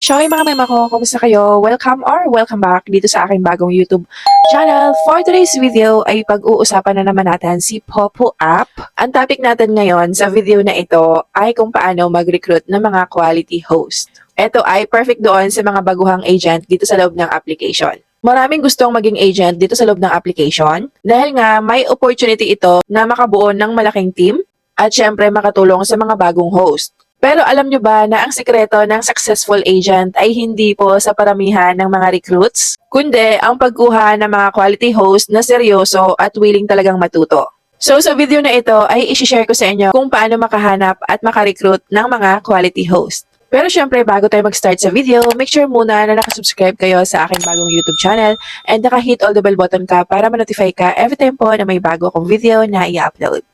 Shaway mga mema ko, kumusta kayo? Welcome back dito sa aking bagong YouTube channel. For today's video ay pag-uusapan na naman natin si Popo App. Ang topic natin ngayon sa video na ito ay kung paano mag-recruit ng mga quality host. Ito ay perfect doon sa mga baguhang agent dito sa loob ng application. Maraming gustong maging agent dito sa loob ng application dahil nga may opportunity ito na makabuo ng malaking team at syempre makatulong sa mga bagong host. Pero alam nyo ba na ang sikreto ng successful agent ay hindi po sa paramihan ng mga recruits, kundi ang pagkuha ng mga quality host na seryoso at willing talagang matuto. So sa video na ito ay isi-share ko sa inyo kung paano makahanap at makarecruit ng mga quality host. Pero syempre bago tayo mag-start sa video, make sure muna na nakasubscribe kayo sa aking bagong YouTube channel and naka-hit all the bell button ka para ma-notify ka every time po na may bago akong video na i-upload.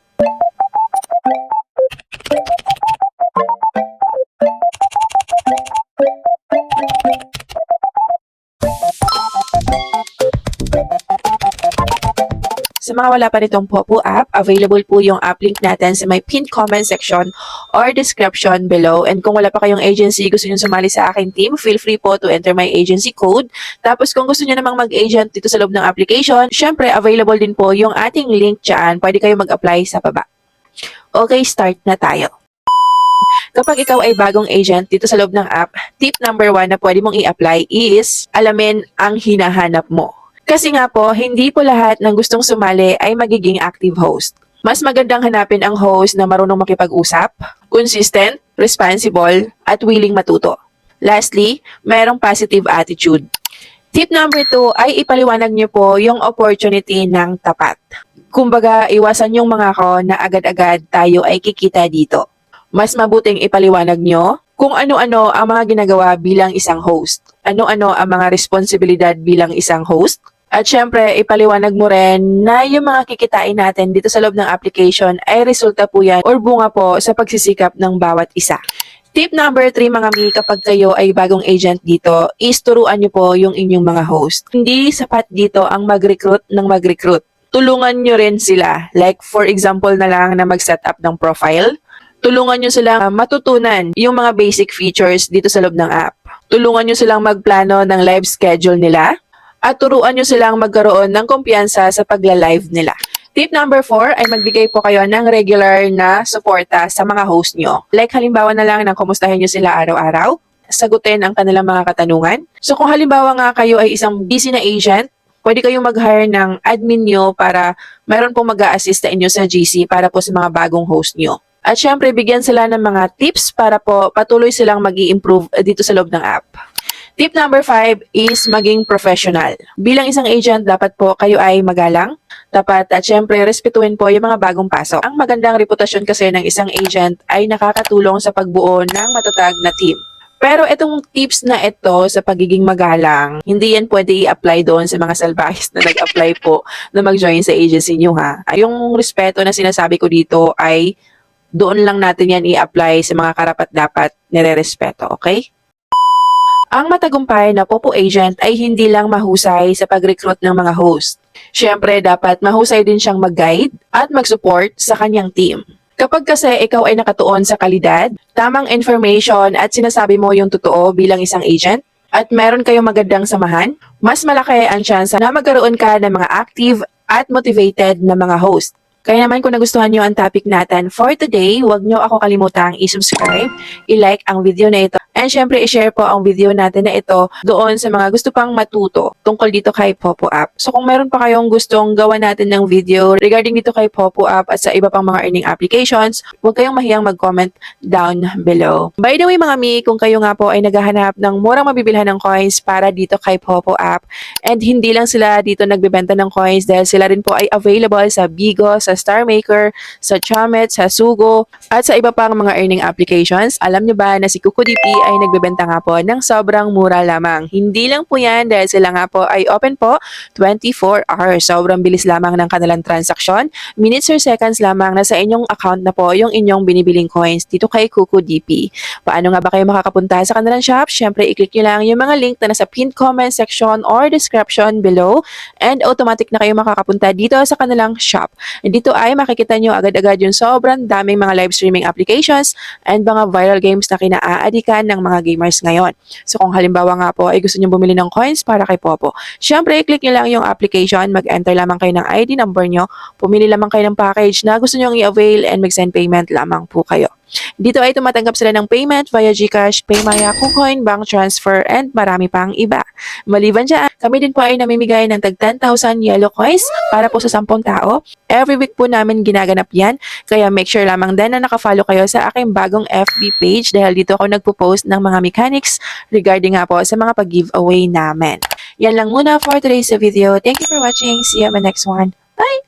Sa mga wala pa nitong Popo App, available po yung app link natin sa may pinned comment section or description below. And kung wala pa kayong agency, gusto nyo sumali sa aking team, feel free po to enter my agency code. Tapos kung gusto nyo namang mag-agent dito sa loob ng application, syempre available din po yung ating link dyan. Pwede kayo mag-apply sa baba. Okay, start na tayo. Kapag ikaw ay bagong agent dito sa loob ng app, tip number 1 na pwede mong i-apply is alamin ang hinahanap mo. Kasi nga po, hindi po lahat ng gustong sumali ay magiging active host. Mas magandang hanapin ang host na marunong makipag-usap, consistent, responsible, at willing matuto. Lastly, mayroong positive attitude. Tip number 2 ay ipaliwanag niyo po yung opportunity ng tapat. Kumbaga, iwasan yung mga ko na agad-agad tayo ay kikita dito. Mas mabuting ipaliwanag nyo kung ano-ano ang mga ginagawa bilang isang host. Ano-ano ang mga responsibilidad bilang isang host. At syempre, ipaliwanag mo rin na yung mga kikitain natin dito sa loob ng application ay resulta po yan or bunga po sa pagsisikap ng bawat isa. Tip number 3 mga mi, kapag kayo ay bagong agent dito, is turuan nyo po yung inyong mga host. Hindi sapat dito ang mag-recruit ng mag-recruit. Tulungan nyo rin sila. Like for example na lang na mag-set up ng profile. Tulungan nyo silang matutunan yung mga basic features dito sa loob ng app. Tulungan nyo silang magplano ng live schedule nila. At turuan nyo silang magkaroon ng kumpiyansa sa pagla-live nila. Tip number 4 ay magbigay po kayo ng regular na suporta sa mga host nyo. Like halimbawa na lang na kumustahin nyo sila araw-araw, sagutin ang kanilang mga katanungan. So kung halimbawa nga kayo ay isang busy na agent, pwede kayong mag-hire ng admin nyo para mayroon pong mag-a-assist sa inyo sa GC para po sa mga bagong host nyo. At syempre, bigyan sila ng mga tips para po patuloy silang mag-i-improve dito sa loob ng app. Tip number 5 is maging professional. Bilang isang agent, dapat po kayo ay magalang, tapat at syempre respetuhin po yung mga bagong pasok. Ang magandang reputasyon kasi ng isang agent ay nakakatulong sa pagbuo ng matatag na team. Pero itong tips na ito sa pagiging magalang, hindi yan pwede i-apply doon sa mga salbahis na nag-apply po na mag-join sa agency nyo ha. Yung respeto na sinasabi ko dito ay doon lang natin yan i-apply sa mga karapat-dapat nire-respeto, okay? Ang matagumpay na Popo agent ay hindi lang mahusay sa pag-recruit ng mga host. Siyempre, dapat mahusay din siyang mag-guide at mag-support sa kanyang team. Kapag kasi ikaw ay nakatuon sa kalidad, tamang information at sinasabi mo yung totoo bilang isang agent, at meron kayong magandang samahan, mas malaki ang tsansa na magkaroon ka ng mga active at motivated na mga host. Kaya naman kung nagustuhan nyo ang topic natin for today, huwag nyo ako kalimutang i-subscribe, i-like ang video na ito, and syempre i-share po ang video natin na ito doon sa mga gusto pang matuto tungkol dito kay Popo App. So kung meron pa kayong gustong gawa natin ng video regarding dito kay Popo App at sa iba pang mga earning applications, huwag kayong mahiyang mag-comment down below. By the way mga mi, kung kayo nga po ay naghahanap ng murang mabibilhan ng coins para dito kay Popo App, and hindi lang sila dito nagbebenta ng coins dahil sila rin po ay available sa Bigo, sa Star Maker, sa Chomet, sa Sugo, at sa iba pang mga earning applications. Alam nyo ba na si KukuDP ay nagbebenta nga po ng sobrang mura lamang. Hindi lang po yan dahil sila nga po ay open po 24 hours. Sobrang bilis lamang ng kanilang transaksyon. Minutes or seconds lamang na sa inyong account na po yung inyong binibiling coins dito kay KukuDP. Paano nga ba kayo makakapunta sa kanilang shop? Siyempre, i-click nyo lang yung mga link na nasa pinned comment section or description below and automatic na kayo makakapunta dito sa kanilang shop. And dito ay makikita nyo agad-agad yung sobrang daming mga live streaming applications and mga viral games na kinaaadikan ng ng mga gamers ngayon. So kung halimbawa nga po ay gusto nyo bumili ng coins para kay Popo, syempre i-click nyo lang yung application, mag-enter lamang kayo ng ID number nyo, pumili lamang kayo ng package na gusto nyo i-avail and mag-send payment lamang po kayo. Dito ay tumatanggap sila ng payment via GCash, Paymaya, KuCoin, bank transfer, and marami pang iba. Maliban dyan, kami din po ay namimigay ng tag 10,000 yellow coins para po sa 10 tao. Every week po namin ginaganap yan, kaya make sure lamang din na nakafollow kayo sa aking bagong FB page dahil dito ako nagpo-post ng mga mechanics regarding nga po sa mga pag-giveaway namin. Yan lang muna for today's video. Thank you for watching. See you on my next one. Bye!